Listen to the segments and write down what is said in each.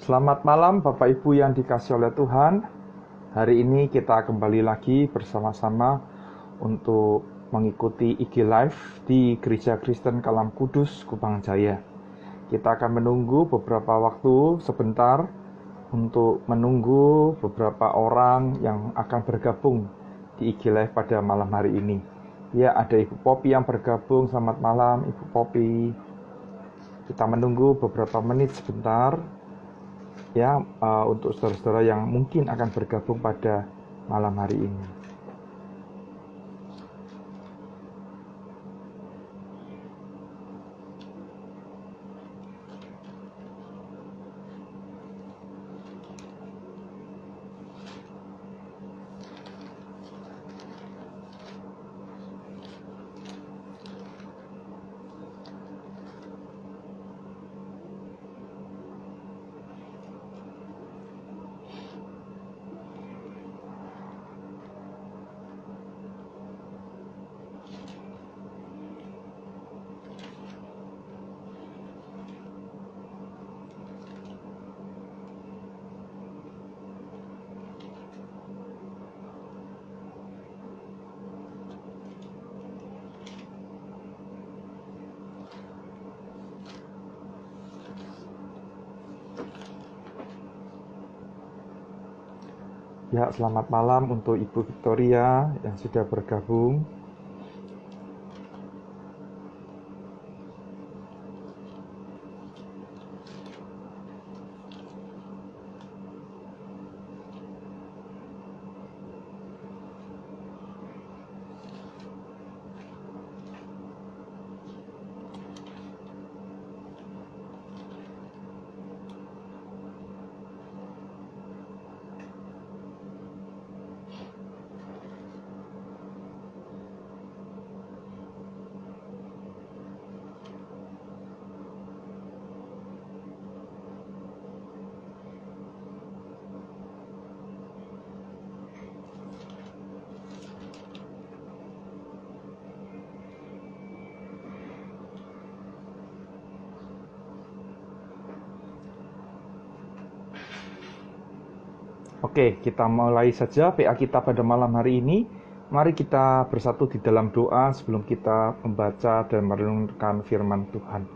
Selamat malam Bapak Ibu yang dikasihi oleh Tuhan. Hari ini kita kembali lagi bersama-sama untuk mengikuti IG Live di Gereja Kristen Kalam Kudus, Kupang Jaya. Kita akan menunggu beberapa waktu sebentar untuk menunggu beberapa orang yang akan bergabung di IG Live pada malam hari ini. Ya, ada Ibu Popi yang bergabung. Selamat malam Ibu Popi. Kita menunggu beberapa menit sebentar ya, untuk saudara-saudara yang mungkin akan bergabung pada malam hari ini. Ya, selamat malam untuk Ibu Victoria yang sudah bergabung. Oke, kita mulai saja PA kita pada malam hari ini. Mari kita bersatu di dalam doa sebelum kita membaca dan merenungkan firman Tuhan.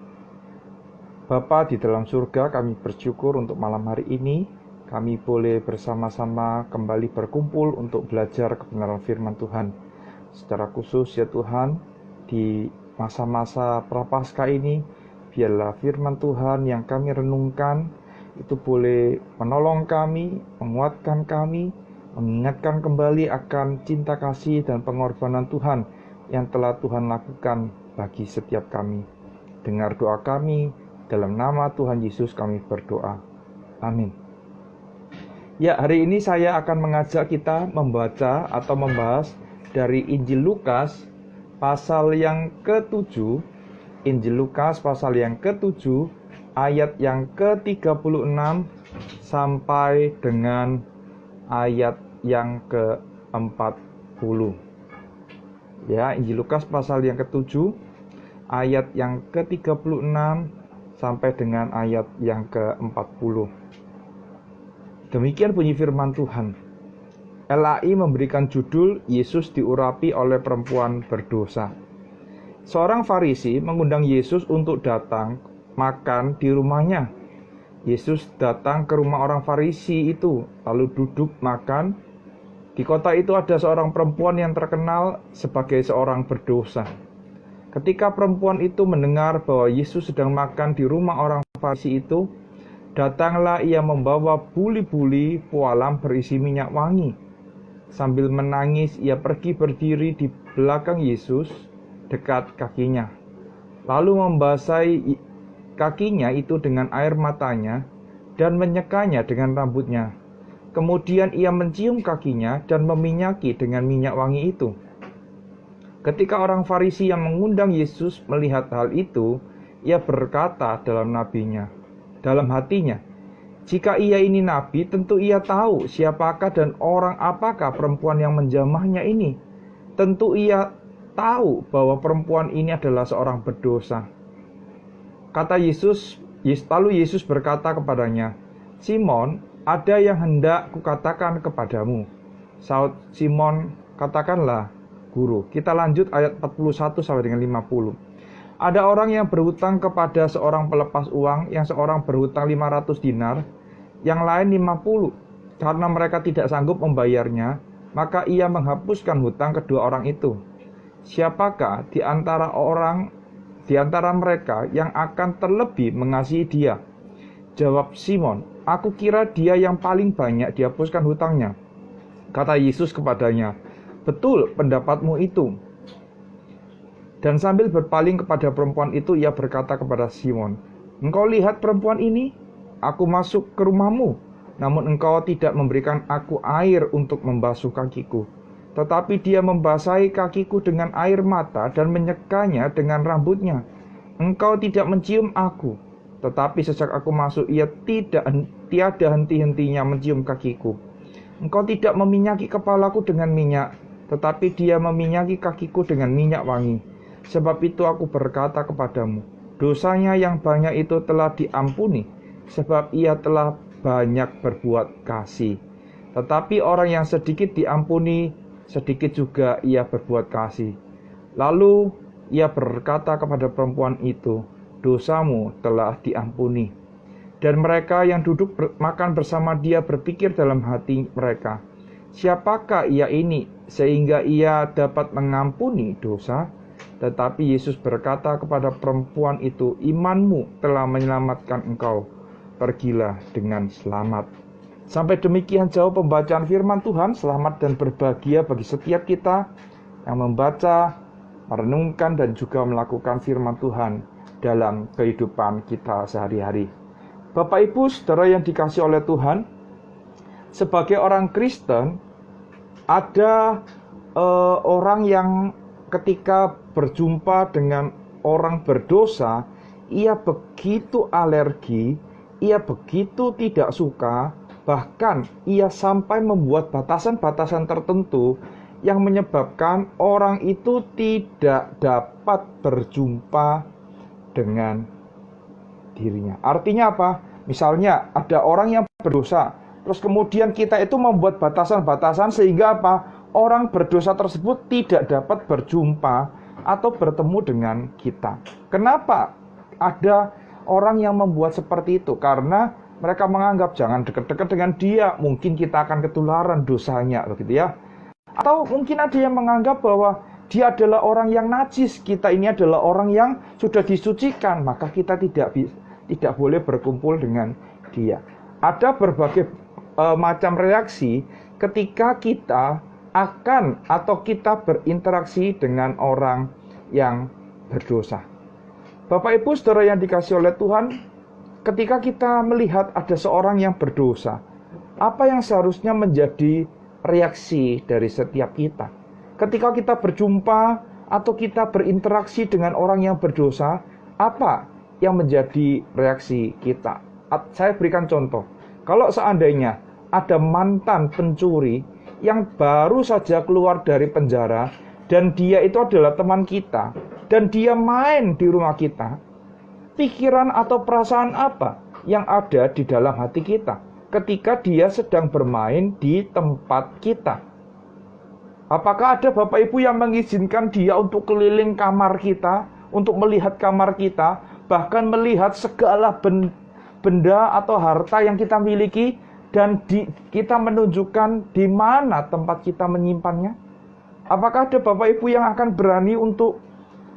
Bapa di dalam surga, kami bersyukur untuk malam hari ini. Kami boleh bersama-sama kembali berkumpul untuk belajar kebenaran firman Tuhan. Secara khusus ya Tuhan, di masa-masa Prapaskah ini, biarlah firman Tuhan yang kami renungkan itu boleh menolong kami, menguatkan kami, mengingatkan kembali akan cinta kasih dan pengorbanan Tuhan yang telah Tuhan lakukan bagi setiap kami. Dengar doa kami, dalam nama Tuhan Yesus kami berdoa. Amin. Ya, hari ini saya akan mengajak kita membaca atau membahas dari Injil Lukas pasal yang ke-7, Injil Lukas pasal yang ke-7, ayat yang ke-36 sampai dengan ayat yang ke-40. Ya, Injil Lukas pasal yang ke-7, ayat yang ke-36 sampai dengan ayat yang ke-40. Demikian bunyi firman Tuhan. LAI memberikan judul Yesus diurapi oleh perempuan berdosa. Seorang Farisi mengundang Yesus untuk datang makan di rumahnya. Yesus datang ke rumah orang Farisi itu, lalu duduk makan. Di kota itu ada seorang perempuan yang terkenal sebagai seorang berdosa. Ketika perempuan itu mendengar bahwa Yesus sedang makan di rumah orang Farisi itu, datanglah ia membawa buli-buli pualam berisi minyak wangi. Sambil menangis, ia pergi berdiri di belakang Yesus, dekat kakinya. Lalu membasahi kakinya itu dengan air matanya dan menyekanya dengan rambutnya. Kemudian ia mencium kakinya dan meminyaki dengan minyak wangi itu. Ketika orang Farisi yang mengundang Yesus melihat hal itu, ia berkata dalam hatinya, jika ia ini nabi, tentu ia tahu siapakah dan orang apakah perempuan yang menjamahnya ini. Tentu ia tahu bahwa perempuan ini adalah seorang berdosa. Kata Yesus, lalu Yesus berkata kepadanya, Simon, ada yang hendak kukatakan kepadamu. Saud Simon, katakanlah, Guru. Kita lanjut ayat 41 sampai dengan 50. Ada orang yang berhutang kepada seorang pelepas uang, yang seorang berhutang 500 dinar, yang lain 50. Karena mereka tidak sanggup membayarnya, maka ia menghapuskan hutang kedua orang itu. Siapakah di antara mereka yang akan terlebih mengasihi dia? Jawab Simon, aku kira dia yang paling banyak dihapuskan hutangnya. Kata Yesus kepadanya, betul pendapatmu itu. Dan sambil berpaling kepada perempuan itu, ia berkata kepada Simon, engkau lihat perempuan ini? Aku masuk ke rumahmu, namun engkau tidak memberikan aku air untuk membasuh kakiku. Tetapi dia membasahi kakiku dengan air mata dan menyekanya dengan rambutnya. Engkau tidak mencium aku, tetapi sejak aku masuk ia tiada henti-hentinya mencium kakiku. Engkau tidak meminyaki kepalaku dengan minyak, tetapi dia meminyaki kakiku dengan minyak wangi. Sebab itu aku berkata kepadamu, dosanya yang banyak itu telah diampuni, sebab ia telah banyak berbuat kasih. Tetapi orang yang sedikit diampuni, sedikit juga ia berbuat kasih. Lalu ia berkata kepada perempuan itu, dosamu telah diampuni. Dan mereka yang duduk makan bersama dia berpikir dalam hati mereka, siapakah ia ini sehingga ia dapat mengampuni dosa? Tetapi Yesus berkata kepada perempuan itu, imanmu telah menyelamatkan engkau, pergilah dengan selamat. Sampai demikian jauh pembacaan firman Tuhan. Selamat dan berbahagia bagi setiap kita yang membaca, merenungkan, dan juga melakukan firman Tuhan dalam kehidupan kita sehari-hari. Bapak Ibu Saudara yang dikasihi oleh Tuhan, sebagai orang Kristen, ada orang yang ketika berjumpa dengan orang berdosa, ia begitu alergi, ia begitu tidak suka, bahkan ia sampai membuat batasan-batasan tertentu yang menyebabkan orang itu tidak dapat berjumpa dengan dirinya. Artinya apa? Misalnya ada orang yang berdosa, terus kemudian kita itu membuat batasan-batasan sehingga apa? Orang berdosa tersebut tidak dapat berjumpa atau bertemu dengan kita. Kenapa ada orang yang membuat seperti itu? Karena mereka menganggap jangan dekat-dekat dengan dia, mungkin kita akan ketularan dosanya, begitu ya. Atau mungkin ada yang menganggap bahwa dia adalah orang yang najis, kita ini adalah orang yang sudah disucikan, maka kita tidak boleh berkumpul dengan dia. Ada berbagai macam reaksi ketika kita akan atau kita berinteraksi dengan orang yang berdosa. Bapak Ibu Saudara yang dikasihi oleh Tuhan, ketika kita melihat ada seorang yang berdosa, apa yang seharusnya menjadi reaksi dari setiap kita? Ketika kita berjumpa atau kita berinteraksi dengan orang yang berdosa, apa yang menjadi reaksi kita? Saya berikan contoh. Kalau seandainya ada mantan pencuri yang baru saja keluar dari penjara, dan dia itu adalah teman kita, dan dia main di rumah kita, pikiran atau perasaan apa yang ada di dalam hati kita ketika dia sedang bermain di tempat kita? Apakah ada Bapak Ibu yang mengizinkan dia untuk keliling kamar kita, untuk melihat kamar kita, bahkan melihat segala benda atau harta yang kita miliki, dan kita menunjukkan di mana tempat kita menyimpannya? Apakah ada Bapak Ibu yang akan berani untuk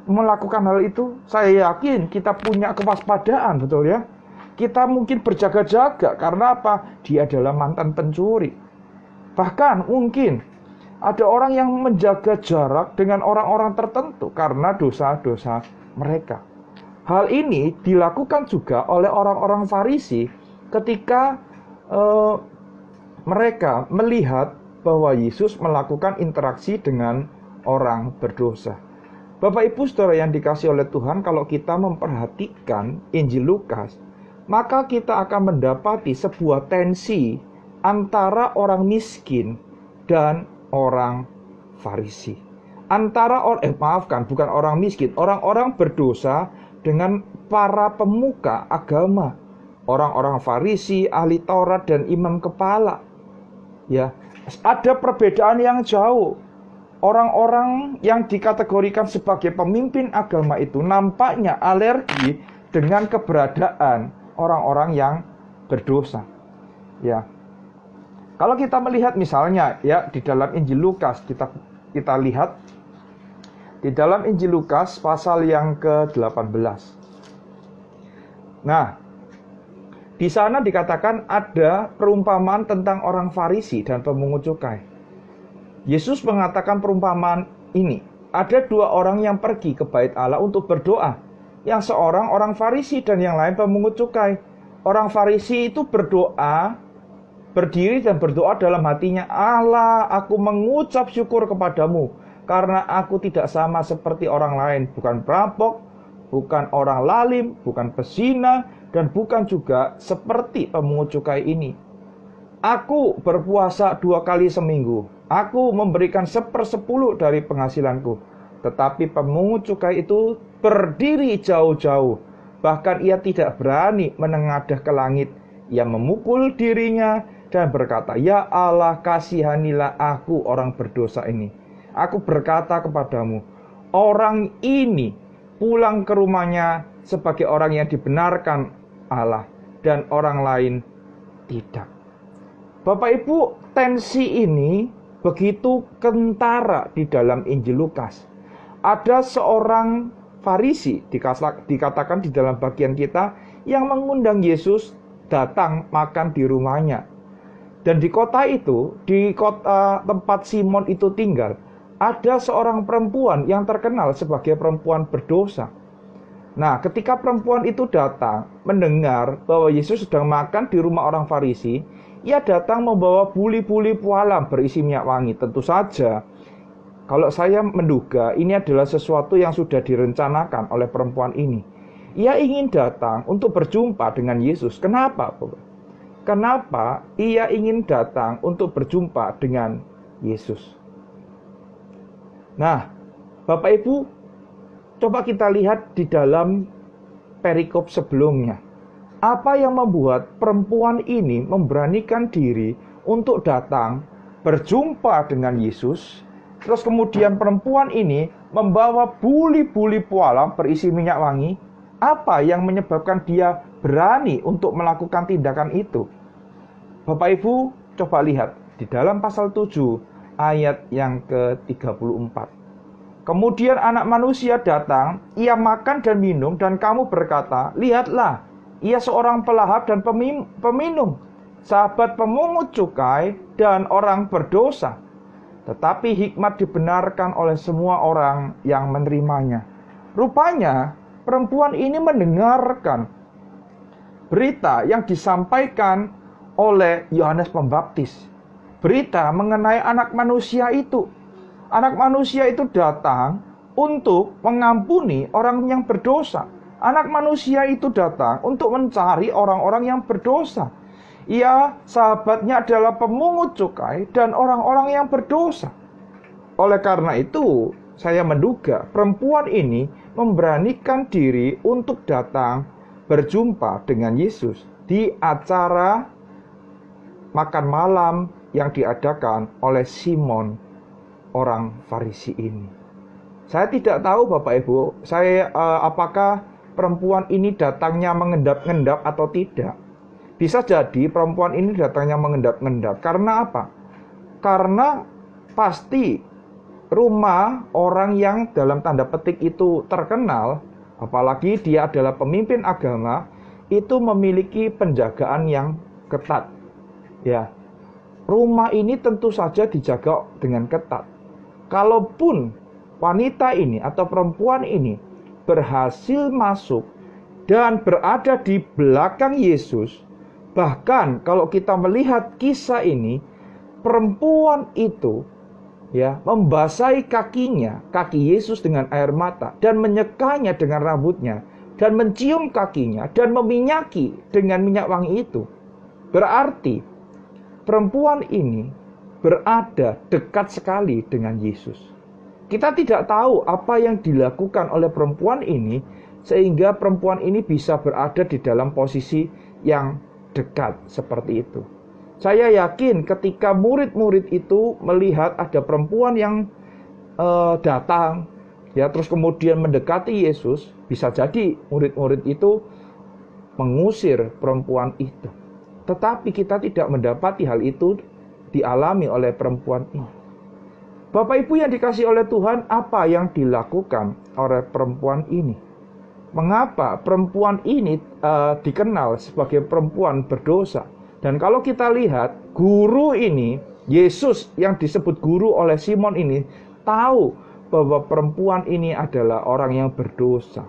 melakukan hal itu? Saya yakin kita punya kewaspadaan, betul ya? Kita mungkin berjaga-jaga, karena apa? Dia adalah mantan pencuri. Bahkan mungkin ada orang yang menjaga jarak dengan orang-orang tertentu karena dosa-dosa mereka. Hal ini dilakukan juga oleh orang-orang Farisi ketika mereka melihat bahwa Yesus melakukan interaksi dengan orang berdosa. Bapak Ibu Saudara yang dikasihi oleh Tuhan, kalau kita memperhatikan Injil Lukas, maka kita akan mendapati sebuah tensi antara orang miskin dan orang Farisi. Bukan orang miskin, orang-orang berdosa dengan para pemuka agama. orang-orang Farisi, ahli Taurat, dan imam kepala. Ya, ada perbedaan yang jauh. Orang-orang yang dikategorikan sebagai pemimpin agama itu nampaknya alergi dengan keberadaan orang-orang yang berdosa. Ya. Kalau kita melihat misalnya ya di dalam Injil Lukas, kita lihat di dalam Injil Lukas pasal yang ke-18. Nah, di sana dikatakan ada perumpamaan tentang orang Farisi dan pemungut cukai. Yesus mengatakan perumpamaan ini. Ada dua orang yang pergi ke bait Allah untuk berdoa. Yang seorang orang Farisi dan yang lain pemungut cukai. Orang Farisi itu berdoa, berdiri dan berdoa dalam hatinya, Allah, aku mengucap syukur kepadamu, karena aku tidak sama seperti orang lain, bukan perampok, bukan orang lalim, bukan pezina, dan bukan juga seperti pemungut cukai ini. Aku berpuasa 2 kali seminggu. Aku memberikan 1/10 dari penghasilanku. Tetapi pemungut cukai itu berdiri jauh-jauh. Bahkan ia tidak berani menengadah ke langit. Ia memukul dirinya dan berkata, Ya Allah, kasihanilah aku orang berdosa ini. Aku berkata kepadamu, orang ini pulang ke rumahnya sebagai orang yang dibenarkan Allah, dan orang lain tidak. Bapak Ibu, tensi ini begitu kentara di dalam Injil Lukas. Ada seorang Farisi, dikatakan di dalam bagian kita, yang mengundang Yesus datang makan di rumahnya. Dan di kota itu, di kota tempat Simon itu tinggal, ada seorang perempuan yang terkenal sebagai perempuan berdosa. Nah, ketika perempuan itu datang mendengar bahwa Yesus sedang makan di rumah orang Farisi, ia datang membawa buli-buli pualam berisi minyak wangi. Tentu saja, kalau saya menduga ini adalah sesuatu yang sudah direncanakan oleh perempuan ini. Ia ingin datang untuk berjumpa dengan Yesus. Kenapa? Kenapa ia ingin datang untuk berjumpa dengan Yesus? Nah, Bapak Ibu, coba kita lihat di dalam perikop sebelumnya. Apa yang membuat perempuan ini memberanikan diri untuk datang berjumpa dengan Yesus? Terus kemudian perempuan ini membawa buli-buli pualam berisi minyak wangi. Apa yang menyebabkan dia berani untuk melakukan tindakan itu? Bapak Ibu, coba lihat di dalam pasal 7 ayat yang ke-34. Kemudian anak manusia datang, ia makan dan minum, dan kamu berkata, lihatlah, ia seorang pelahap dan peminum, sahabat pemungut cukai dan orang berdosa. Tetapi hikmat dibenarkan oleh semua orang yang menerimanya. Rupanya perempuan ini mendengarkan berita yang disampaikan oleh Yohanes Pembaptis. Berita mengenai anak manusia itu. Anak manusia itu datang untuk mengampuni orang yang berdosa. Anak manusia itu datang untuk mencari orang-orang yang berdosa. Ia sahabatnya adalah pemungut cukai dan orang-orang yang berdosa. Oleh karena itu, saya menduga perempuan ini memberanikan diri untuk datang berjumpa dengan Yesus di acara makan malam yang diadakan oleh Simon, orang Farisi ini. Saya tidak tahu Bapak Ibu, apakah perempuan ini datangnya mengendap-endap atau tidak. Bisa jadi perempuan ini datangnya mengendap-endap. Karena apa? Karena pasti rumah orang yang dalam tanda petik itu terkenal, apalagi dia adalah pemimpin agama, itu memiliki penjagaan yang ketat. Ya, rumah ini tentu saja dijaga dengan ketat. Kalaupun wanita ini atau perempuan ini berhasil masuk dan berada di belakang Yesus, bahkan kalau kita melihat kisah ini, perempuan itu ya membasahi kaki Yesus dengan air mata dan menyekanya dengan rambutnya dan mencium kakinya dan meminyaki dengan minyak wangi itu. Berarti perempuan ini berada dekat sekali dengan Yesus. Kita tidak tahu apa yang dilakukan oleh perempuan ini sehingga perempuan ini bisa berada di dalam posisi yang dekat seperti itu. Saya yakin ketika murid-murid itu melihat ada perempuan yang datang, ya, terus kemudian mendekati Yesus, bisa jadi murid-murid itu mengusir perempuan itu. Tetapi kita tidak mendapati hal itu dialami oleh perempuan ini. Bapak Ibu yang dikasihi oleh Tuhan, apa yang dilakukan oleh perempuan ini? Mengapa perempuan ini dikenal sebagai perempuan berdosa? Dan kalau kita lihat, guru ini, Yesus yang disebut guru oleh Simon ini, tahu bahwa perempuan ini adalah orang yang berdosa.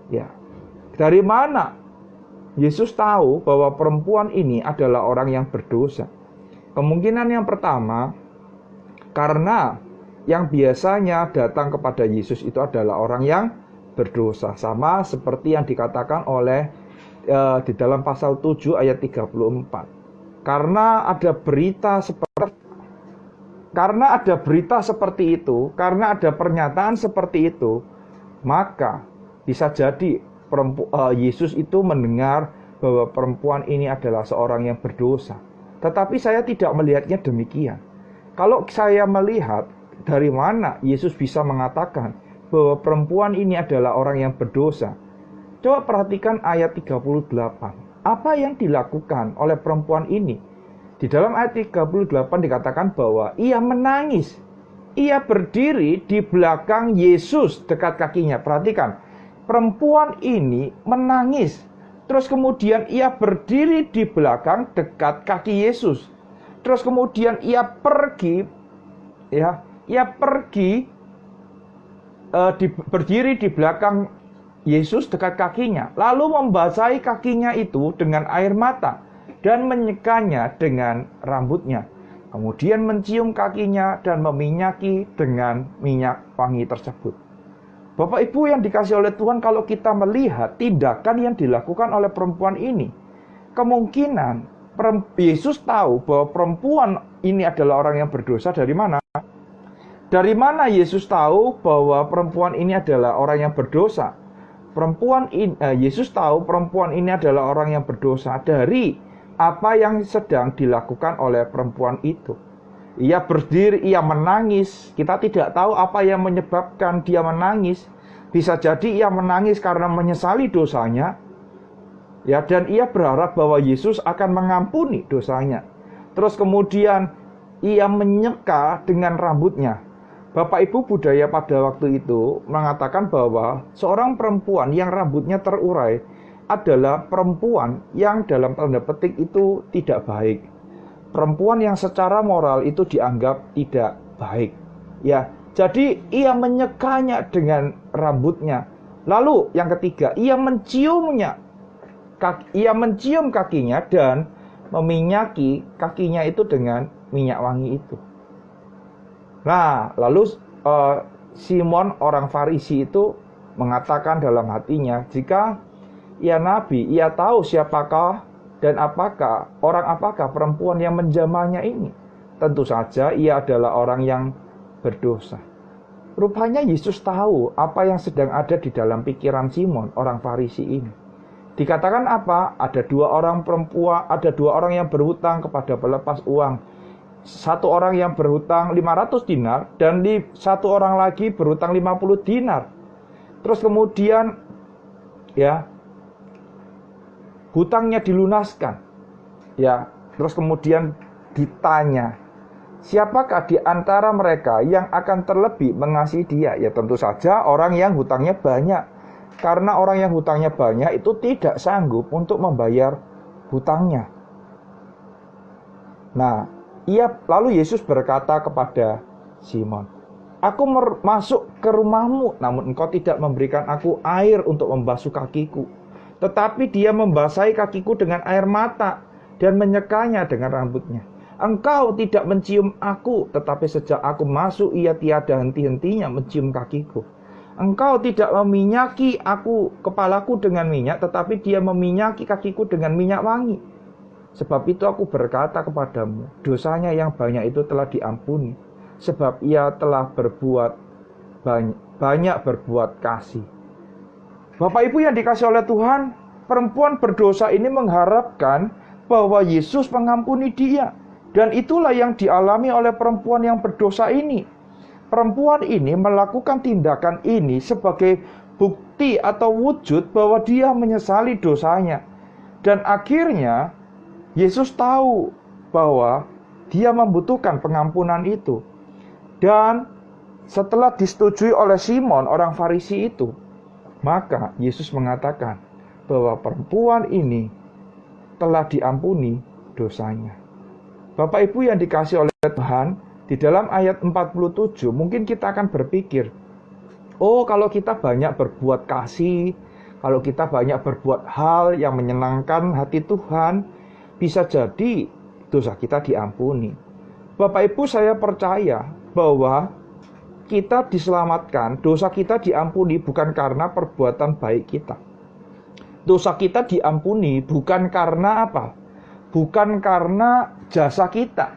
Ya, dari mana Yesus tahu bahwa perempuan ini adalah orang yang berdosa? Kemungkinan yang pertama, karena yang biasanya datang kepada Yesus itu adalah orang yang berdosa. Sama seperti yang dikatakan oleh di dalam pasal 7 ayat 34. Karena ada berita seperti itu, karena ada pernyataan seperti itu, maka bisa jadi Yesus itu mendengar bahwa perempuan ini adalah seorang yang berdosa. Tetapi saya tidak melihatnya demikian. Kalau saya melihat dari mana Yesus bisa mengatakan bahwa perempuan ini adalah orang yang berdosa. Coba perhatikan ayat 38. Apa yang dilakukan oleh perempuan ini? Di dalam ayat 38 dikatakan bahwa ia menangis. Ia berdiri di belakang Yesus dekat kakinya. Perhatikan, perempuan ini menangis. Terus kemudian ia berdiri di belakang dekat kaki Yesus. Terus kemudian ia pergi, berdiri di belakang Yesus dekat kakinya, lalu membasahi kakinya itu dengan air mata dan menyekanya dengan rambutnya. Kemudian mencium kakinya dan meminyaki dengan minyak wangi tersebut. Bapak Ibu yang dikasihi oleh Tuhan, kalau kita melihat tindakan yang dilakukan oleh perempuan ini, kemungkinan Yesus tahu bahwa perempuan ini adalah orang yang berdosa. Dari mana? Dari mana Yesus tahu bahwa perempuan ini adalah orang yang berdosa? Yesus tahu perempuan ini adalah orang yang berdosa dari apa yang sedang dilakukan oleh perempuan itu. Ia berdiri, ia menangis. Kita tidak tahu apa yang menyebabkan dia menangis. Bisa jadi ia menangis karena menyesali dosanya. Ya, dan ia berharap bahwa Yesus akan mengampuni dosanya. Terus kemudian ia menyeka dengan rambutnya. Bapak Ibu budaya pada waktu itu mengatakan bahwa seorang perempuan yang rambutnya terurai adalah perempuan yang dalam tanda petik itu tidak baik. Perempuan yang secara moral itu dianggap tidak baik. Ya, jadi ia menyekanya dengan rambutnya. Lalu yang ketiga, ia mencium kakinya dan meminyaki kakinya itu dengan minyak wangi itu. Nah, lalu Simon orang Farisi itu mengatakan dalam hatinya, jika ia nabi, ia tahu siapakah dan orang apakah perempuan yang menjamahnya ini. Tentu saja ia adalah orang yang berdosa. Rupanya Yesus tahu apa yang sedang ada di dalam pikiran Simon orang Farisi ini. Dikatakan apa? Ada dua orang yang berhutang kepada pelepas uang. Satu orang yang berhutang 500 dinar dan satu orang lagi berhutang 50 dinar. Terus kemudian hutangnya dilunaskan. Ya, terus kemudian ditanya, siapakah di antara mereka yang akan terlebih mengasihi dia? Ya tentu saja orang yang hutangnya banyak. Karena orang yang hutangnya banyak itu tidak sanggup untuk membayar hutangnya. Nah, lalu Yesus berkata kepada Simon, aku masuk ke rumahmu, namun engkau tidak memberikan aku air untuk membasuh kakiku. Tetapi dia membasahi kakiku dengan air mata dan menyekanya dengan rambutnya. Engkau tidak mencium aku, tetapi sejak aku masuk ia tiada henti-hentinya mencium kakiku. Engkau tidak meminyaki kepalaku dengan minyak, tetapi dia meminyaki kakiku dengan minyak wangi. Sebab itu aku berkata kepadamu, dosanya yang banyak itu telah diampuni, sebab ia telah banyak berbuat kasih. Bapak Ibu yang dikasihi oleh Tuhan, Perempuan berdosa ini mengharapkan bahwa Yesus mengampuni dia. Dan itulah yang dialami oleh perempuan yang berdosa ini. Perempuan ini melakukan tindakan ini sebagai bukti atau wujud bahwa dia menyesali dosanya. Dan akhirnya Yesus tahu bahwa dia membutuhkan pengampunan itu. Dan setelah disetujui oleh Simon, orang Farisi itu, maka Yesus mengatakan bahwa perempuan ini telah diampuni dosanya. Bapak Ibu yang dikasih oleh Tuhan, di dalam ayat 47 mungkin kita akan berpikir, oh kalau kita banyak berbuat kasih, kalau kita banyak berbuat hal yang menyenangkan hati Tuhan, bisa jadi dosa kita diampuni. Bapak Ibu, saya percaya bahwa kita diselamatkan, dosa kita diampuni bukan karena perbuatan baik kita. Dosa kita diampuni bukan karena apa? Bukan karena jasa kita.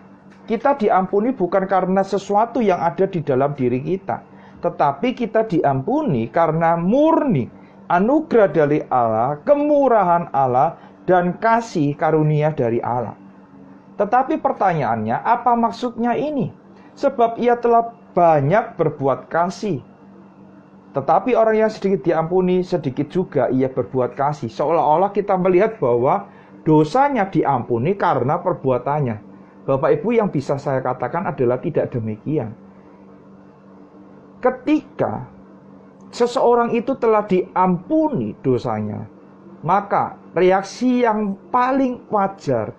Kita diampuni bukan karena sesuatu yang ada di dalam diri kita, tetapi kita diampuni karena murni anugerah dari Allah, kemurahan Allah, dan kasih karunia dari Allah. Tetapi pertanyaannya, apa maksudnya ini? Sebab ia telah banyak berbuat kasih. Tetapi orang yang sedikit diampuni, sedikit juga ia berbuat kasih. Seolah-olah kita melihat bahwa dosanya diampuni karena perbuatannya. Bapak Ibu, yang bisa saya katakan adalah tidak demikian. Ketika seseorang itu telah diampuni dosanya, maka reaksi yang paling wajar,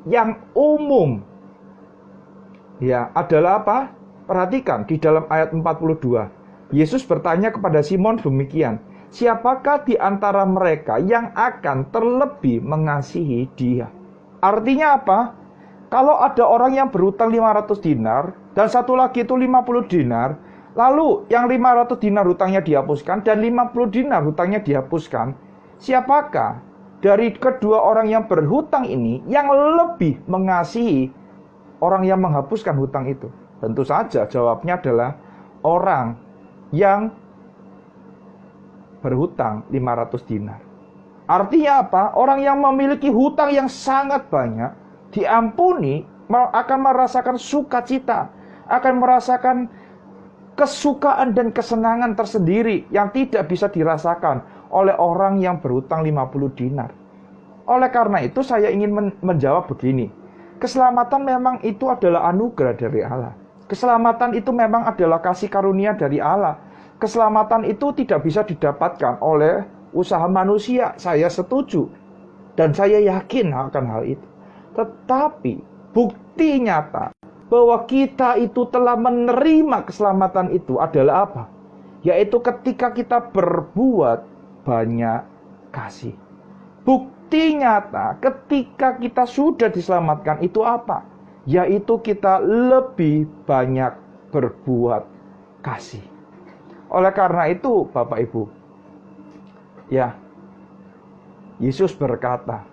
yang umum, ya adalah apa? Perhatikan di dalam ayat 42. Yesus bertanya kepada Simon demikian, siapakah di antara mereka yang akan terlebih mengasihi dia? Artinya apa? Kalau ada orang yang berhutang 500 dinar dan satu lagi itu 50 dinar, lalu yang 500 dinar hutangnya dihapuskan dan 50 dinar hutangnya dihapuskan, siapakah dari kedua orang yang berhutang ini yang lebih mengasihi orang yang menghapuskan hutang itu? Tentu saja jawabnya adalah orang yang berhutang 500 dinar. Artinya apa? Orang yang memiliki hutang yang sangat banyak diampuni akan merasakan sukacita, akan merasakan kesukaan dan kesenangan tersendiri yang tidak bisa dirasakan oleh orang yang berhutang 50 dinar. Oleh karena itu saya ingin menjawab begini. Keselamatan memang itu adalah anugerah dari Allah. Keselamatan itu memang adalah kasih karunia dari Allah. Keselamatan itu tidak bisa didapatkan oleh usaha manusia. Saya setuju dan saya yakin akan hal itu. Tetapi bukti nyata bahwa kita itu telah menerima keselamatan itu adalah apa? Yaitu ketika kita berbuat banyak kasih. Bukti nyata ketika kita sudah diselamatkan itu apa? Yaitu kita lebih banyak berbuat kasih. Oleh karena itu Bapak Ibu, ya, Yesus berkata,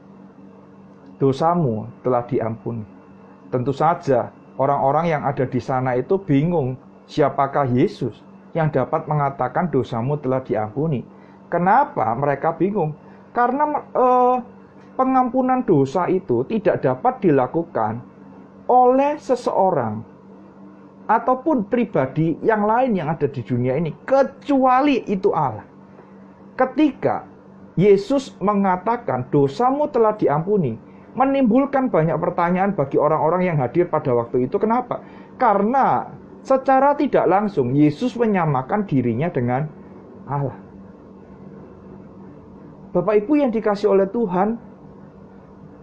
dosamu telah diampuni. Tentu saja orang-orang yang ada di sana itu bingung, siapakah Yesus yang dapat mengatakan dosamu telah diampuni. Kenapa mereka bingung? Karena pengampunan dosa itu tidak dapat dilakukan oleh seseorang ataupun pribadi yang lain yang ada di dunia ini, kecuali itu Allah. Ketika Yesus mengatakan dosamu telah diampuni, menimbulkan banyak pertanyaan bagi orang-orang yang hadir pada waktu itu. Kenapa? Karena secara tidak langsung Yesus menyamakan dirinya dengan Allah. Bapak Ibu yang dikasih oleh Tuhan,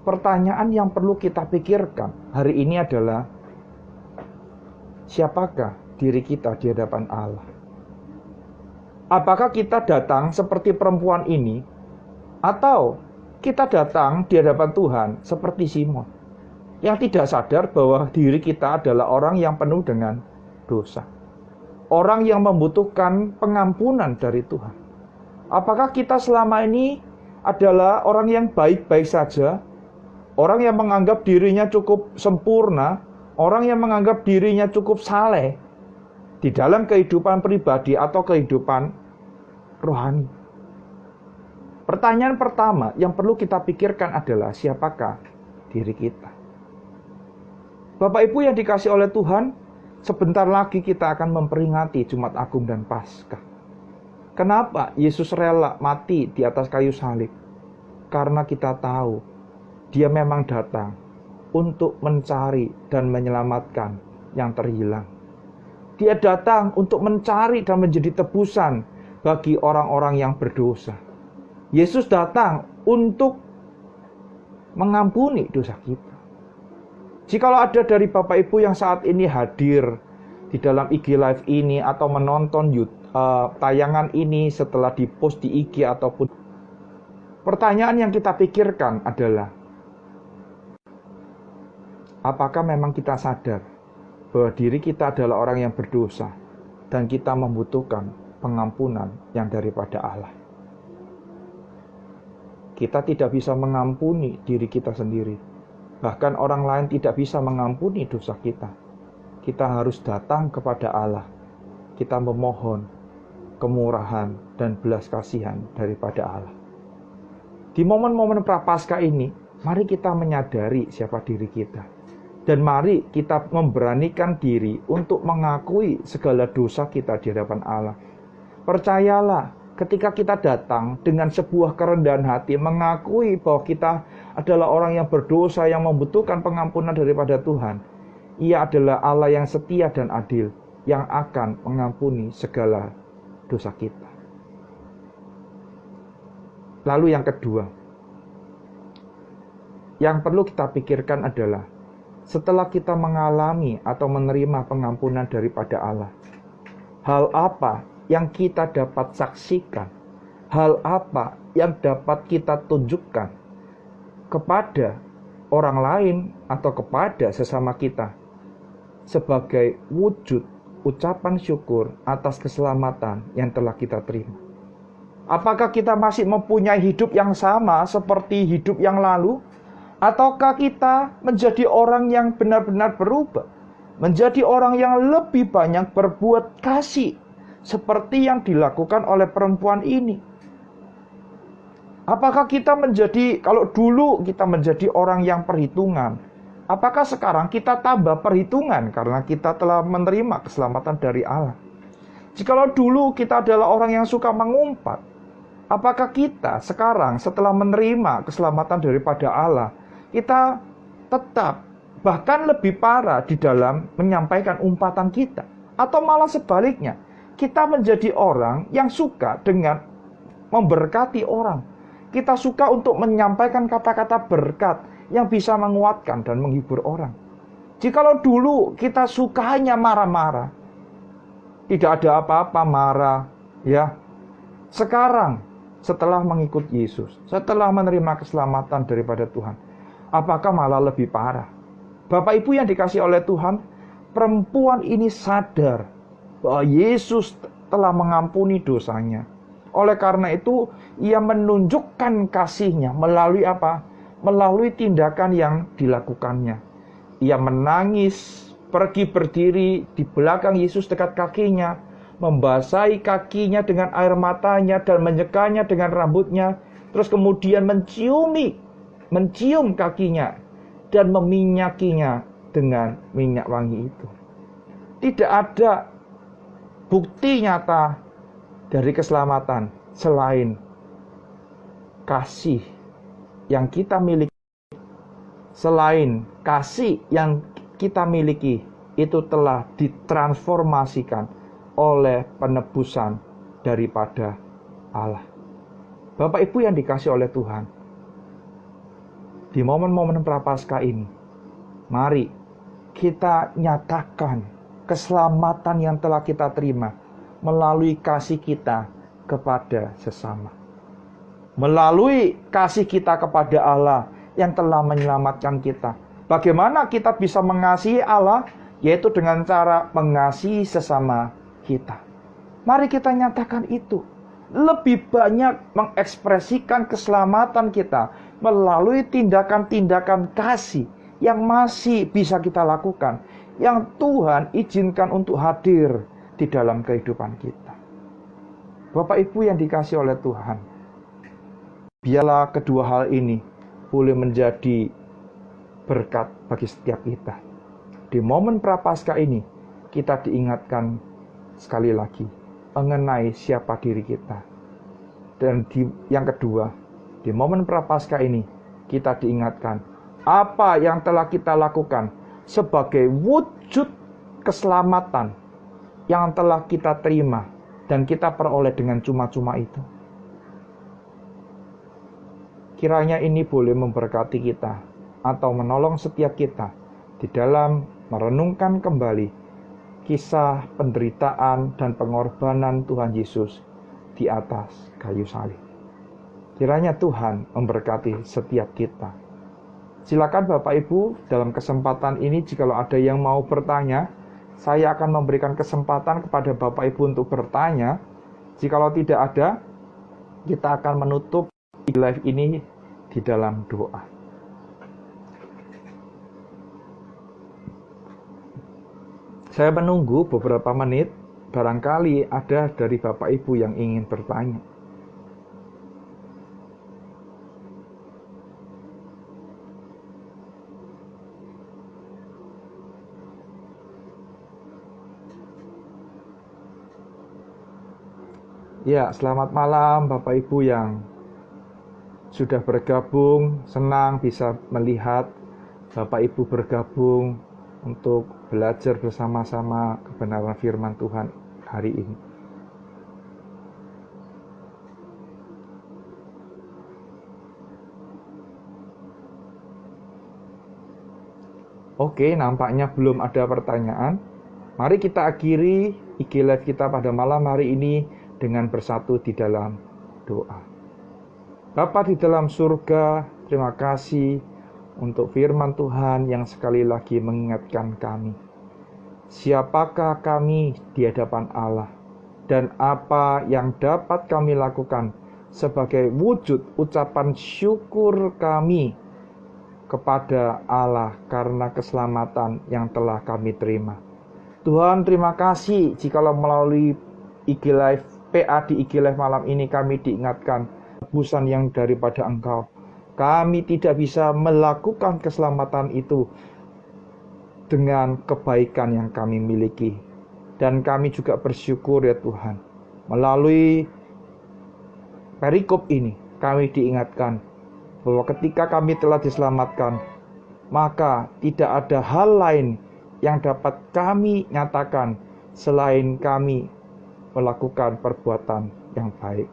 pertanyaan yang perlu kita pikirkan hari ini adalah, siapakah diri kita di hadapan Allah? Apakah kita datang seperti perempuan ini, atau kita datang di hadapan Tuhan seperti Simon yang tidak sadar bahwa diri kita adalah orang yang penuh dengan dosa, orang yang membutuhkan pengampunan dari Tuhan? Apakah kita selama ini adalah orang yang baik-baik saja, orang yang menganggap dirinya cukup sempurna, orang yang menganggap dirinya cukup saleh di dalam kehidupan pribadi atau kehidupan rohani? Pertanyaan pertama yang perlu kita pikirkan adalah siapakah diri kita. Bapak Ibu yang dikasih oleh Tuhan, sebentar lagi kita akan memperingati Jumat Agung dan Paskah. Kenapa Yesus rela mati di atas kayu salib? Karena kita tahu Dia memang datang untuk mencari dan menyelamatkan yang terhilang. Dia datang untuk mencari dan menjadi tebusan bagi orang-orang yang berdosa. Yesus datang untuk mengampuni dosa kita. Jikalau ada dari Bapak Ibu yang saat ini hadir di dalam IG Live ini atau menonton tayangan ini setelah dipost di IG ataupun, pertanyaan yang kita pikirkan adalah, apakah memang kita sadar bahwa diri kita adalah orang yang berdosa dan kita membutuhkan pengampunan yang daripada Allah? Kita tidak bisa mengampuni diri kita sendiri. Bahkan orang lain tidak bisa mengampuni dosa kita. Kita harus datang kepada Allah. Kita memohon kemurahan dan belas kasihan daripada Allah. Di momen-momen Prapaskah ini, mari kita menyadari siapa diri kita. Dan mari kita memberanikan diri untuk mengakui segala dosa kita di hadapan Allah. Percayalah, ketika kita datang dengan sebuah kerendahan hati, mengakui bahwa kita adalah orang yang berdosa, yang membutuhkan pengampunan daripada Tuhan, Ia adalah Allah yang setia dan adil, yang akan mengampuni segala dosa kita. Lalu yang kedua, yang perlu kita pikirkan adalah, setelah kita mengalami atau menerima pengampunan daripada Allah, hal apa yang kita dapat saksikan, hal apa yang dapat kita tunjukkan kepada orang lain atau kepada sesama kita sebagai wujud ucapan syukur atas keselamatan yang telah kita terima. Apakah kita masih mempunyai hidup yang sama seperti hidup yang lalu? Ataukah kita menjadi orang yang benar-benar berubah? Menjadi orang yang lebih banyak berbuat kasih seperti yang dilakukan oleh perempuan ini? Apakah kita menjadi, kalau dulu kita menjadi orang yang perhitungan, apakah sekarang kita tambah perhitungan karena kita telah menerima keselamatan dari Allah? Jikalau dulu kita adalah orang yang suka mengumpat, apakah kita sekarang setelah menerima keselamatan daripada Allah, kita tetap bahkan lebih parah di dalam menyampaikan umpatan kita? Atau malah sebaliknya, kita menjadi orang yang suka dengan memberkati orang. Kita suka untuk menyampaikan kata-kata berkat yang bisa menguatkan dan menghibur orang. Jikalau dulu kita suka hanya marah-marah, tidak ada apa-apa marah, ya. Sekarang setelah mengikut Yesus, setelah menerima keselamatan daripada Tuhan, apakah malah lebih parah? Bapak Ibu yang dikasih oleh Tuhan, perempuan ini sadar bahwa Yesus telah mengampuni dosanya. Oleh karena itu, ia menunjukkan kasih-Nya melalui apa? Melalui tindakan yang dilakukannya. Ia menangis, pergi berdiri di belakang Yesus dekat kakinya, membasahi kakinya dengan air matanya dan menyekanya dengan rambutnya, terus kemudian mencium kakinya dan meminyakinya dengan minyak wangi itu. Tidak ada bukti nyata dari keselamatan selain kasih yang kita miliki. Selain kasih yang kita miliki, itu telah ditransformasikan oleh penebusan daripada Allah. Bapak Ibu yang dikasih oleh Tuhan, di momen-momen Prapaskah ini, mari kita nyatakan keselamatan yang telah kita terima melalui kasih kita kepada sesama. Melalui kasih kita kepada Allah yang telah menyelamatkan kita. Bagaimana kita bisa mengasihi Allah? Yaitu dengan cara mengasihi sesama kita. Mari kita nyatakan itu. Lebih banyak mengekspresikan keselamatan kita melalui tindakan-tindakan kasih yang masih bisa kita lakukan, yang Tuhan izinkan untuk hadir di dalam kehidupan kita. Bapak Ibu yang dikasih oleh Tuhan, Biarlah kedua hal ini boleh menjadi berkat bagi setiap kita. Di momen Prapaskah ini, kita diingatkan sekali lagi mengenai siapa diri kita. Dan yang kedua, di momen Prapaskah ini, kita diingatkan apa yang telah kita lakukan sebagai wujud keselamatan yang telah kita terima dan kita peroleh dengan cuma-cuma itu. Kiranya ini boleh memberkati kita atau menolong setiap kita di dalam merenungkan kembali kisah penderitaan dan pengorbanan Tuhan Yesus di atas kayu salib. Kiranya Tuhan memberkati setiap kita. Silakan Bapak Ibu, dalam kesempatan ini jikalau ada yang mau bertanya, saya akan memberikan kesempatan kepada Bapak Ibu untuk bertanya. Jikalau tidak ada, kita akan menutup live ini di dalam doa. Saya menunggu beberapa menit, barangkali ada dari Bapak Ibu yang ingin bertanya. Ya, selamat malam Bapak Ibu yang sudah bergabung. Senang bisa melihat Bapak Ibu bergabung untuk belajar bersama-sama kebenaran firman Tuhan hari ini. Oke, nampaknya belum ada pertanyaan. Mari kita akhiri IG Live kita pada malam hari ini dengan bersatu di dalam doa. Bapa di dalam surga, terima kasih untuk firman Tuhan yang sekali lagi mengingatkan kami. Siapakah kami di hadapan Allah dan apa yang dapat kami lakukan sebagai wujud ucapan syukur kami kepada Allah karena keselamatan yang telah kami terima. Tuhan, terima kasih jikalau melalui IG Live PA di IG Live malam ini kami diingatkan tebusan yang daripada Engkau. Kami tidak bisa melakukan keselamatan itu dengan kebaikan yang kami miliki. Dan kami juga bersyukur ya Tuhan. Melalui perikop ini kami diingatkan bahwa ketika kami telah diselamatkan, maka tidak ada hal lain yang dapat kami nyatakan selain kami melakukan perbuatan yang baik.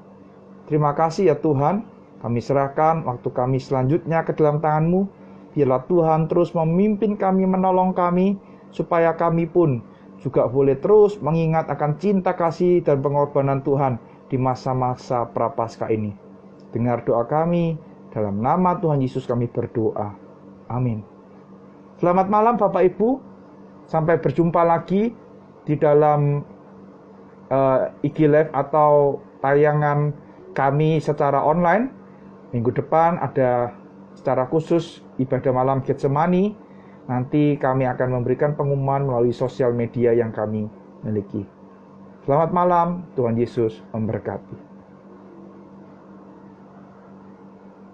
Terima kasih ya Tuhan, kami serahkan waktu kami selanjutnya ke dalam tangan-Mu. Biarlah Tuhan terus memimpin kami, menolong kami, supaya kami pun juga boleh terus mengingat akan cinta kasih dan pengorbanan Tuhan di masa-masa Prapaskah ini. Dengar doa kami, dalam nama Tuhan Yesus kami berdoa. Amin. Selamat malam Bapak Ibu, sampai berjumpa lagi di dalam IG Live atau tayangan kami secara online. Minggu depan ada secara khusus ibadah malam Getsemani. Nanti kami akan memberikan pengumuman melalui sosial media yang kami miliki. Selamat malam, Tuhan Yesus memberkati.